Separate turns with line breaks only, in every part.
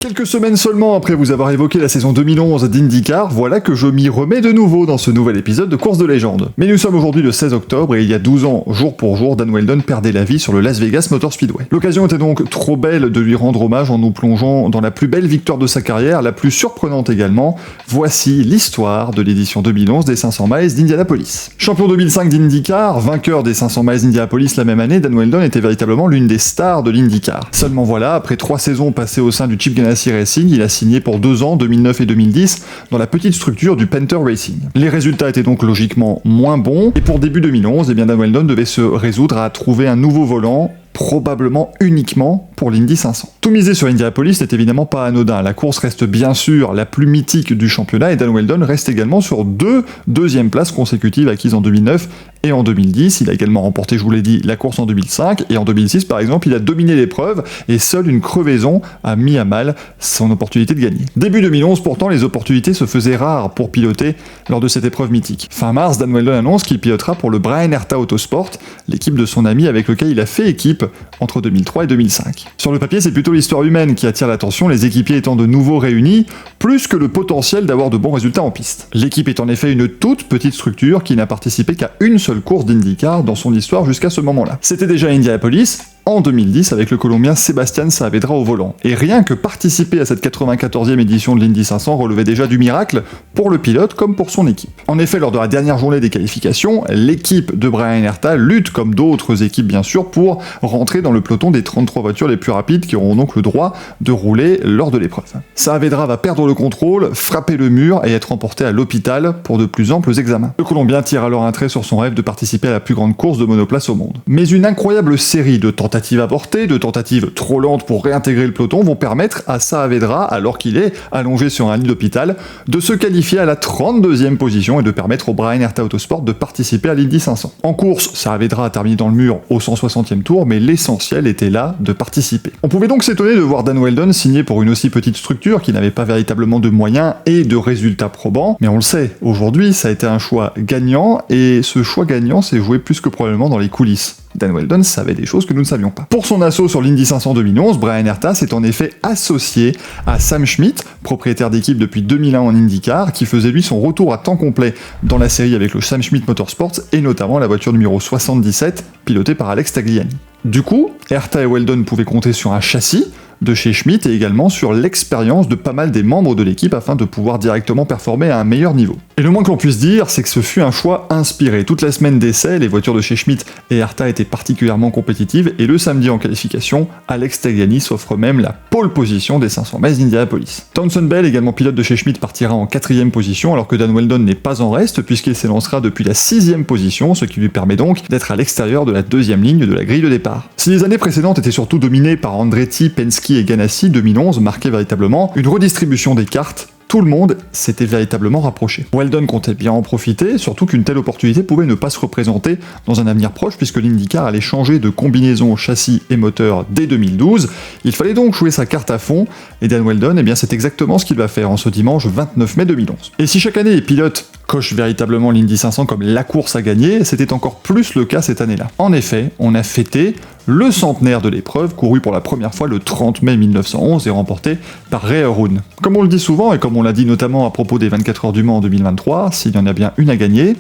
Quelques semaines seulement après vous avoir évoqué la saison 2011 d'IndyCar, voilà que je m'y remets de nouveau dans ce nouvel épisode de Course de légende. Mais nous sommes aujourd'hui le 16 octobre et il y a 12 ans, jour pour jour, Dan Wheldon perdait la vie sur le Las Vegas Motor Speedway. L'occasion était donc trop belle de lui rendre hommage en nous plongeant dans la plus belle victoire de sa carrière, la plus surprenante également. Voici l'histoire de l'édition 2011 des 500 miles d'Indianapolis. Champion 2005 d'IndyCar, vainqueur des 500 miles d'Indianapolis la même année, Dan Wheldon était véritablement l'une des stars de l'IndyCar. Seulement voilà, après 3 saisons passées au sein du Chip Ganassi Racing, il a signé pour 2 ans, 2009 et 2010, dans la petite structure du Panther Racing. Les résultats étaient donc logiquement moins bons, et pour début 2011, Dan Wheldon devait se résoudre à trouver un nouveau volant, probablement uniquement pour l'Indy 500. Tout miser sur Indianapolis n'est évidemment pas anodin. La course reste bien sûr la plus mythique du championnat et Dan Wheldon reste également sur 2 deuxièmes places consécutives acquises en 2009 et en 2010. Il a également remporté, je vous l'ai dit, la course en 2005 et en 2006 par exemple, il a dominé l'épreuve et seule une crevaison a mis à mal son opportunité de gagner. Début 2011 pourtant, les opportunités se faisaient rares pour piloter lors de cette épreuve mythique. Fin mars, Dan Wheldon annonce qu'il pilotera pour le Bryan Herta Autosport, l'équipe de son ami avec lequel il a fait équipe entre 2003 et 2005. Sur le papier, c'est plutôt l'histoire humaine qui attire l'attention, les équipiers étant de nouveau réunis, plus que le potentiel d'avoir de bons résultats en piste. L'équipe est en effet une toute petite structure qui n'a participé qu'à une seule course d'IndyCar dans son histoire jusqu'à ce moment-là. C'était déjà à Indianapolis, en 2010 avec le Colombien Sebastián Saavedra au volant. Et rien que participer à cette 94e édition de l'Indy 500 relevait déjà du miracle pour le pilote comme pour son équipe. En effet, lors de la dernière journée des qualifications, l'équipe de Bryan Herta lutte comme d'autres équipes bien sûr pour rentrer dans le peloton des 33 voitures les plus rapides qui auront donc le droit de rouler lors de l'épreuve. Saavedra va perdre le contrôle, frapper le mur et être emporté à l'hôpital pour de plus amples examens. Le Colombien tire alors un trait sur son rêve de participer à la plus grande course de monoplace au monde. Mais une incroyable série de tentatives avortées, de tentatives trop lentes pour réintégrer le peloton vont permettre à Saavedra, alors qu'il est allongé sur un lit d'hôpital, de se qualifier à la 32e position et de permettre au Bryan Herta Autosport de participer à l'Indy 500. En course, Saavedra a terminé dans le mur au 160e tour, mais l'essentiel était là de participer. On pouvait donc s'étonner de voir Dan Wheldon signer pour une aussi petite structure qui n'avait pas véritablement de moyens et de résultats probants, mais on le sait, aujourd'hui ça a été un choix gagnant, et ce choix gagnant s'est joué plus que probablement dans les coulisses. Dan Wheldon savait des choses que nous ne savions pas. Pour son assaut sur l'Indy 500 2011, Bryan Herta s'est en effet associé à Sam Schmidt, propriétaire d'équipe depuis 2001 en IndyCar, qui faisait lui son retour à temps complet dans la série avec le Sam Schmidt Motorsports et notamment la voiture numéro 77, pilotée par Alex Tagliani. Du coup, Herta et Wheldon pouvaient compter sur un châssis de chez Schmidt et également sur l'expérience de pas mal des membres de l'équipe afin de pouvoir directement performer à un meilleur niveau. Et le moins que l'on puisse dire, c'est que ce fut un choix inspiré. Toute la semaine d'essai, les voitures de chez Schmidt et Herta étaient particulièrement compétitives et le samedi en qualification, Alex Tagliani s'offre même la pole position des 500 miles d'Indianapolis. Townsend Bell, également pilote de chez Schmidt, partira en 4e position alors que Dan Wheldon n'est pas en reste puisqu'il s'élancera depuis la 6e position, ce qui lui permet donc d'être à l'extérieur de la 2e ligne de la grille de départ. Si les années précédentes étaient surtout dominées par Andretti, Penske et Ganassi, 2011 marquait véritablement une redistribution des cartes. Tout le monde s'était véritablement rapproché. Wheldon comptait bien en profiter, surtout qu'une telle opportunité pouvait ne pas se représenter dans un avenir proche puisque l'IndyCar allait changer de combinaison châssis et moteur dès 2012. Il fallait donc jouer sa carte à fond, et Dan Wheldon, c'est exactement ce qu'il va faire en ce dimanche 29 mai 2011. Et si chaque année les pilotes cochent véritablement l'Indy 500 comme la course à gagner, c'était encore plus le cas cette année-là. En effet, on a fêté le centenaire de l'épreuve, couru pour la première fois le 30 mai 1911 et remporté par Ray Harroun. Comme on le dit souvent, et comme on l'a dit notamment à propos des 24 heures du Mans en 2023, s'il y en a bien une à gagner,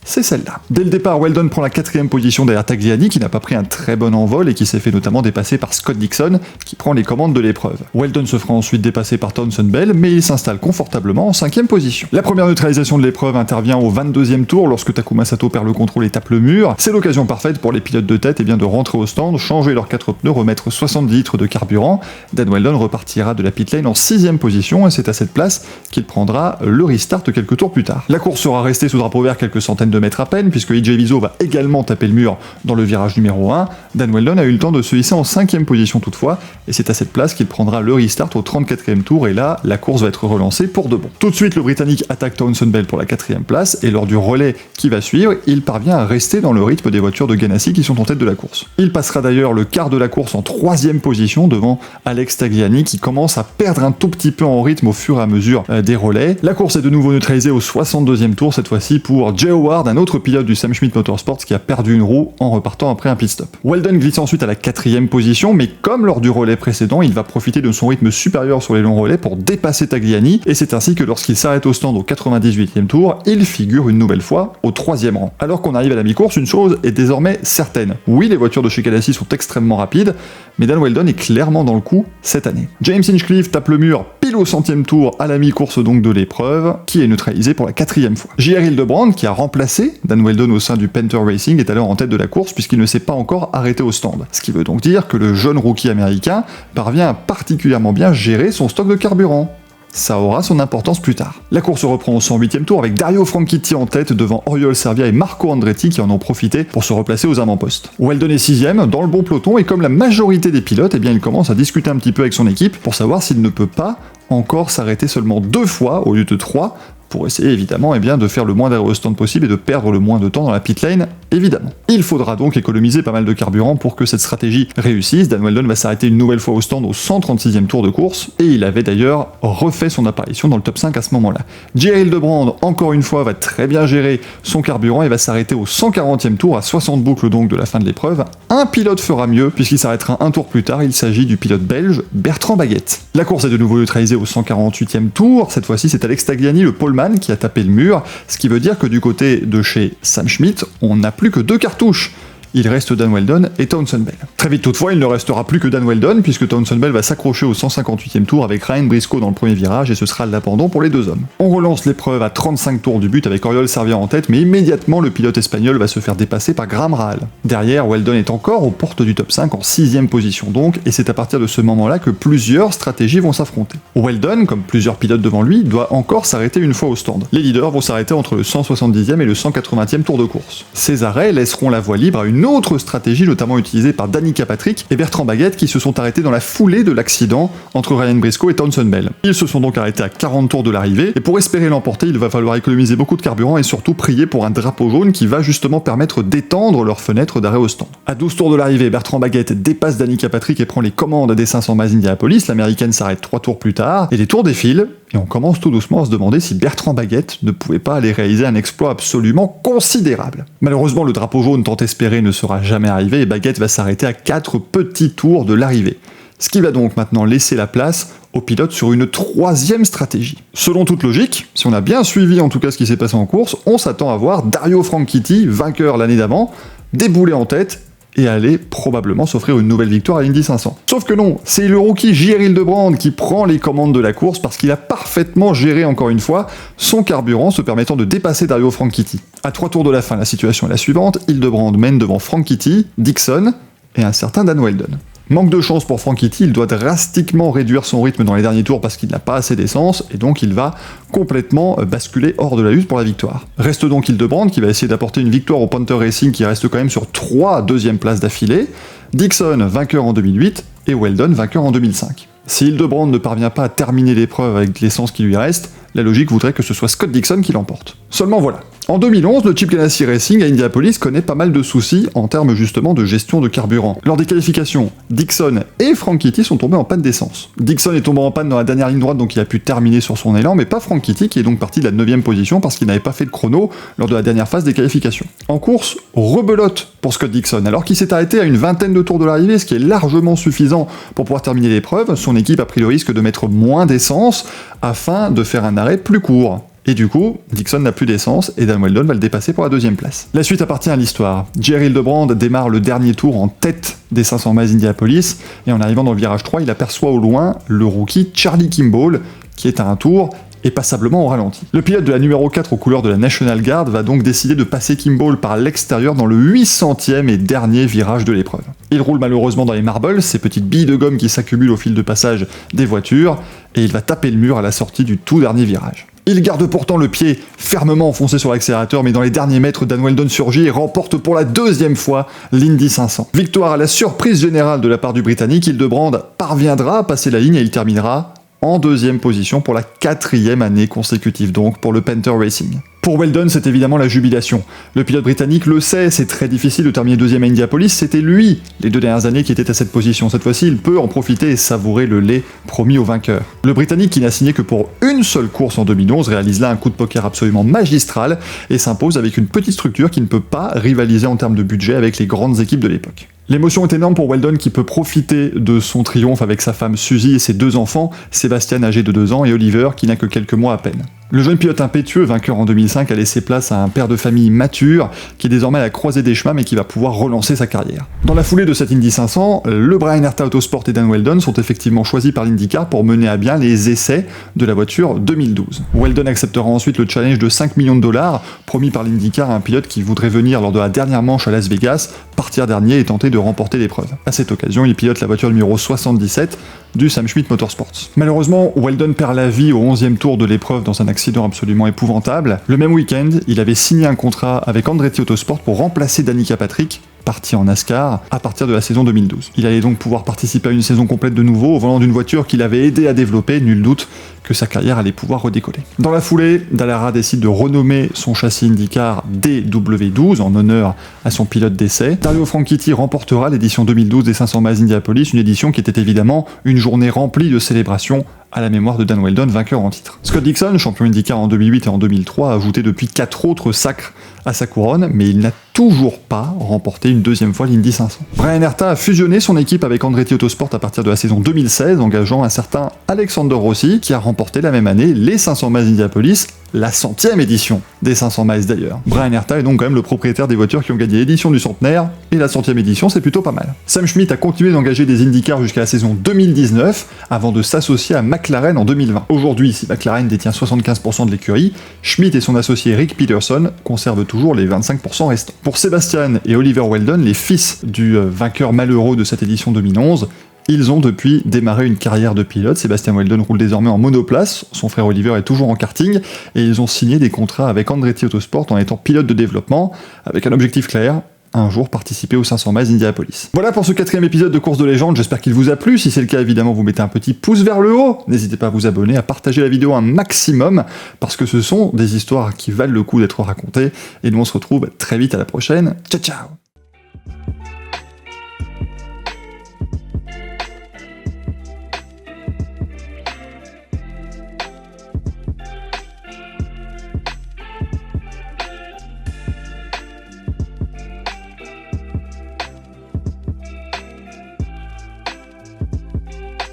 c'est celle-là. Dès le départ, Wheldon prend la 4e position derrière Tagliani, qui n'a pas pris un très bon envol et qui s'est fait notamment dépasser par Scott Dixon, qui prend les commandes de l'épreuve. Wheldon se fera ensuite dépasser par Townsend Bell, mais il s'installe confortablement en 5e position. La première neutralisation de l'épreuve intervient au 22e tour, lorsque Takuma Sato perd le contrôle et tape le mur. C'est l'occasion parfaite pour les pilotes de tête de rentrer au stand, changer leurs 4 pneus, remettre 70 litres de carburant. Dan Wheldon repartira de la pit lane en 6e position, et c'est à cette place qu'il prendra le restart quelques tours plus tard. La course sera restée sous drapeau vert quelques centaines de mètres à peine, puisque EJ Viso va également taper le mur dans le virage numéro 1. Dan Wheldon a eu le temps de se hisser en 5e position toutefois, et c'est à cette place qu'il prendra le restart au 34e tour, et là, la course va être relancée pour de bon. Tout de suite, le Britannique attaque Townsend Bell pour la 4e place, et lors du relais qui va suivre, il parvient à rester dans le rythme des voitures de Ganassi qui sont en tête de la course. Il passera d'ailleurs le quart de la course en 3e position devant Alex Tagliani, qui commence à perdre un tout petit peu en rythme au fur et à mesure des relais. La course est de nouveau neutralisée au 62e tour, cette fois-ci pour Jay Howard, victoire d'un autre pilote du Sam Schmidt Motorsports qui a perdu une roue en repartant après un pit stop. Weldon glisse ensuite à la 4e position, mais comme lors du relais précédent, il va profiter de son rythme supérieur sur les longs relais pour dépasser Tagliani, et c'est ainsi que lorsqu'il s'arrête au stand au 98e tour, il figure une nouvelle fois au 3e rang. Alors qu'on arrive à la mi-course, une chose est désormais certaine. Oui, les voitures de chez Ganassi sont extrêmement rapides, mais Dan Wheldon est clairement dans le coup cette année. James Hinchcliffe tape le mur pile au 100e tour à la mi-course donc de l'épreuve, qui est neutralisé pour la 4e fois. J.R. Hildebrand, qui a remplacé Dan Wheldon au sein du Panther Racing, est alors en tête de la course puisqu'il ne s'est pas encore arrêté au stand. Ce qui veut donc dire que le jeune rookie américain parvient à particulièrement bien gérer son stock de carburant. Ça aura son importance plus tard. La course reprend au 108e tour avec Dario Franchitti en tête devant Oriol Servia et Marco Andretti qui en ont profité pour se replacer aux avant-postes. Weldon est 6e, dans le bon peloton, et comme la majorité des pilotes, eh bien il commence à discuter un petit peu avec son équipe pour savoir s'il ne peut pas encore s'arrêter seulement 2 fois au lieu de 3, pour essayer évidemment de faire le moins d'arrêts au stand possible et de perdre le moins de temps dans la pit lane, évidemment. Il faudra donc économiser pas mal de carburant pour que cette stratégie réussisse. Dan Wheldon va s'arrêter une nouvelle fois au stand au 136e tour de course, et il avait d'ailleurs refait son apparition dans le top 5 à ce moment-là. J.R. Hildebrand, encore une fois, va très bien gérer son carburant et va s'arrêter au 140e tour, à 60 boucles donc de la fin de l'épreuve. Un pilote fera mieux, puisqu'il s'arrêtera un tour plus tard, il s'agit du pilote belge Bertrand Baguette. La course est de nouveau neutralisée au 148e tour, cette fois-ci c'est Alex Tagliani, le poleman, qui a tapé le mur, ce qui veut dire que du côté de chez Sam Schmidt, on n'a plus que 2 cartouches. Il reste Dan Wheldon et Townsend Bell. Très vite toutefois, il ne restera plus que Dan Wheldon, puisque Townsend Bell va s'accrocher au 158e tour avec Ryan Briscoe dans le premier virage, et ce sera l'abandon pour les 2 hommes. On relance l'épreuve à 35 tours du but avec Oriol Servia en tête, mais immédiatement le pilote espagnol va se faire dépasser par Graham Rahal. Derrière, Wheldon est encore aux portes du top 5 en 6e position donc, et c'est à partir de ce moment-là que plusieurs stratégies vont s'affronter. Wheldon, comme plusieurs pilotes devant lui, doit encore s'arrêter une fois au stand. Les leaders vont s'arrêter entre le 170e et le 180e tour de course. Ces arrêts laisseront la voie libre à une autre stratégie notamment utilisée par Danica Patrick et Bertrand Baguette qui se sont arrêtés dans la foulée de l'accident entre Ryan Briscoe et Townsend Bell. Ils se sont donc arrêtés à 40 tours de l'arrivée, et pour espérer l'emporter, il va falloir économiser beaucoup de carburant et surtout prier pour un drapeau jaune qui va justement permettre d'étendre leur fenêtre d'arrêt au stand. À 12 tours de l'arrivée, Bertrand Baguette dépasse Danica Patrick et prend les commandes des 500 miles d'Indianapolis. L'américaine s'arrête 3 tours plus tard, et les tours défilent, et on commence tout doucement à se demander si Bertrand Baguette ne pouvait pas aller réaliser un exploit absolument considérable. Malheureusement, le drapeau jaune tant espéré ne sera jamais arrivé, et Baguette va s'arrêter à 4 petits tours de l'arrivée. Ce qui va donc maintenant laisser la place au pilote sur une 3e stratégie. Selon toute logique, si on a bien suivi en tout cas ce qui s'est passé en course, on s'attend à voir Dario Franchitti, vainqueur l'année d'avant, débouler en tête et aller probablement s'offrir une nouvelle victoire à l'Indy 500. Sauf que non, c'est le rookie J.R. Hildebrand qui prend les commandes de la course parce qu'il a parfaitement géré encore une fois son carburant, se permettant de dépasser Dario Franchitti. À 3 tours de la fin, la situation est la suivante, Hildebrand mène devant Franchitti, Dixon et un certain Dan Wheldon. Manque de chance pour Franchitti, il doit drastiquement réduire son rythme dans les derniers tours parce qu'il n'a pas assez d'essence, et donc il va complètement basculer hors de la lutte pour la victoire. Reste donc Hildebrand qui va essayer d'apporter une victoire au Panther Racing qui reste quand même sur 3 deuxièmes places d'affilée, Dixon vainqueur en 2008 et Wheldon vainqueur en 2005. Si Hildebrand ne parvient pas à terminer l'épreuve avec l'essence qui lui reste, la logique voudrait que ce soit Scott Dixon qui l'emporte. Seulement voilà. En 2011, le Chip Ganassi Racing à Indianapolis connaît pas mal de soucis en termes justement de gestion de carburant. Lors des qualifications, Dixon et Franchitti sont tombés en panne d'essence. Dixon est tombé en panne dans la dernière ligne droite donc il a pu terminer sur son élan, mais pas Franchitti qui est donc parti de la 9e position parce qu'il n'avait pas fait de chrono lors de la dernière phase des qualifications. En course, rebelote pour Scott Dixon, alors qu'il s'est arrêté à une vingtaine de tours de l'arrivée, ce qui est largement suffisant pour pouvoir terminer l'épreuve. Son équipe a pris le risque de mettre moins d'essence afin de faire un arrêt plus court. Et du coup, Dixon n'a plus d'essence et Dan Wheldon va le dépasser pour la 2e place. La suite appartient à l'histoire. J.R. Hildebrand démarre le dernier tour en tête des 500 miles Indianapolis et en arrivant dans le virage 3, il aperçoit au loin le rookie Charlie Kimball qui est à un tour et passablement au ralenti. Le pilote de la numéro 4 aux couleurs de la National Guard va donc décider de passer Kimball par l'extérieur dans le 800e et dernier virage de l'épreuve. Il roule malheureusement dans les marbles, ces petites billes de gomme qui s'accumulent au fil de passage des voitures, et il va taper le mur à la sortie du tout dernier virage. Il garde pourtant le pied fermement enfoncé sur l'accélérateur, mais dans les derniers mètres, Dan Wheldon surgit et remporte pour la 2e fois l'Indy 500. Victoire à la surprise générale de la part du Britannique, Hildebrand parviendra à passer la ligne et il terminera en deuxième position pour la 4e année consécutive donc pour le Panther Racing. Pour Weldon, c'est évidemment la jubilation. Le pilote britannique le sait, c'est très difficile de terminer deuxième à Indianapolis, c'était lui, les 2 dernières années, qui était à cette position. Cette fois-ci, il peut en profiter et savourer le lait promis au vainqueur. Le Britannique, qui n'a signé que pour une seule course en 2011, réalise là un coup de poker absolument magistral et s'impose avec une petite structure qui ne peut pas rivaliser en termes de budget avec les grandes équipes de l'époque. L'émotion est énorme pour Weldon qui peut profiter de son triomphe avec sa femme Suzy et ses 2 enfants, Sébastien âgé de 2 ans et Oliver qui n'a que quelques mois à peine. Le jeune pilote impétueux, vainqueur en 2005, a laissé place à un père de famille mature qui est désormais à la croisée des chemins mais qui va pouvoir relancer sa carrière. Dans la foulée de cette Indy 500, le Bryan Herta Autosport et Dan Weldon sont effectivement choisis par l'IndyCar pour mener à bien les essais de la voiture 2012. Weldon acceptera ensuite le challenge de 5 millions de dollars promis par l'IndyCar à un pilote qui voudrait venir lors de la dernière manche à Las Vegas, partir dernier et tenter de remporter l'épreuve. À cette occasion, il pilote la voiture numéro 77 du Sam Schmidt Motorsports. Malheureusement, Weldon perd la vie au 11e tour de l'épreuve dans un accident absolument épouvantable. Le même week-end, il avait signé un contrat avec Andretti Autosport pour remplacer Danica Patrick, parti en NASCAR à partir de la saison 2012. Il allait donc pouvoir participer à une saison complète de nouveau au volant d'une voiture qu'il avait aidé à développer, nul doute que sa carrière allait pouvoir redécoller. Dans la foulée, Dallara décide de renommer son châssis IndyCar DW12 en honneur à son pilote d'essai. Dario Franchitti remportera l'édition 2012 des 500 miles d'Indianapolis, une édition qui était évidemment une journée remplie de célébrations à la mémoire de Dan Weldon, vainqueur en titre. Scott Dixon, champion IndyCar en 2008 et en 2003, a ajouté depuis 4 autres sacres à sa couronne, mais il n'a toujours pas remporté une deuxième fois l'Indy 500. Bryan Herta a fusionné son équipe avec Andretti Autosport à partir de la saison 2016, engageant un certain Alexander Rossi, qui a remporté la même année les 500 miles d'Indianapolis, la 100e édition des 500 miles d'ailleurs. Bryan Herta est donc quand même le propriétaire des voitures qui ont gagné l'édition du centenaire, et la 100e édition, c'est plutôt pas mal. Sam Schmidt a continué d'engager des IndyCars jusqu'à la saison 2019, avant de s'associer à McLaren en 2020. Aujourd'hui, si McLaren détient 75% de l'écurie, Schmidt et son associé Rick Peterson conservent toujours les 25% restants. Pour Sébastien et Oliver Weldon, les fils du vainqueur malheureux de cette édition 2011, ils ont depuis démarré une carrière de pilote. Sébastien Weldon roule désormais en monoplace, son frère Oliver est toujours en karting, et ils ont signé des contrats avec Andretti Autosport en étant pilote de développement, avec un objectif clair, un jour participer aux 500 miles d'Indianapolis. Voilà pour ce 4e épisode de Course de légende, j'espère qu'il vous a plu. Si c'est le cas, évidemment, vous mettez un petit pouce vers le haut. N'hésitez pas à vous abonner, à partager la vidéo un maximum, parce que ce sont des histoires qui valent le coup d'être racontées. Et nous, on se retrouve très vite à la prochaine. Ciao, ciao!